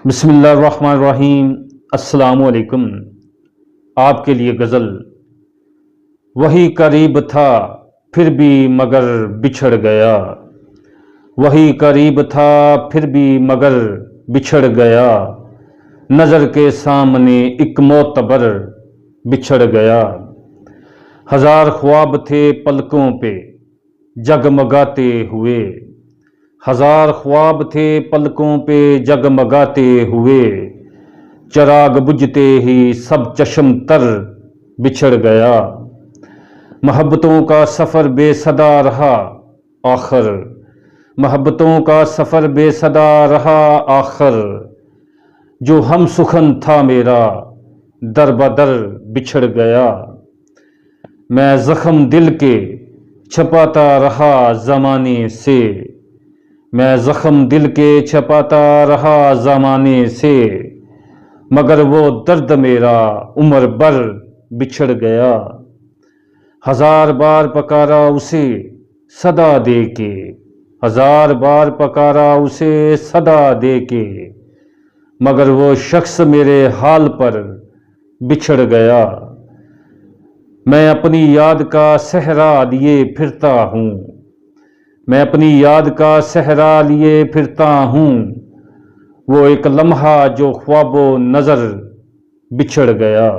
بسم اللہ الرحمن الرحیم۔ السلام علیکم۔ آپ کے لیے غزل۔ وہی قریب تھا پھر بھی مگر بچھڑ گیا، وہی قریب تھا پھر بھی مگر بچھڑ گیا، نظر کے سامنے ایک معتبر بچھڑ گیا۔ ہزار خواب تھے پلکوں پہ جگمگاتے ہوئے، ہزار خواب تھے پلکوں پہ جگمگاتے ہوئے، چراغ بجھتے ہی سب چشم تر بچھڑ گیا۔ محبتوں کا سفر بے صدا رہا آخر، محبتوں کا سفر بے صدا رہا آخر، جو ہم سخن تھا میرا در بدر بچھڑ گیا۔ میں زخم دل کے چھپاتا رہا زمانے سے، میں زخم دل کے چھپاتا رہا زمانے سے، مگر وہ درد میرا عمر بھر بچھڑ گیا۔ ہزار بار پکارا اسے صدا دے کے، ہزار بار پکارا اسے صدا دے کے، مگر وہ شخص میرے حال پر بچھڑ گیا۔ میں اپنی یاد کا صحرا لیے پھرتا ہوں، میں اپنی یاد کا صحرا لیے پھرتا ہوں، وہ ایک لمحہ جو خواب و نظر بچھڑ گیا۔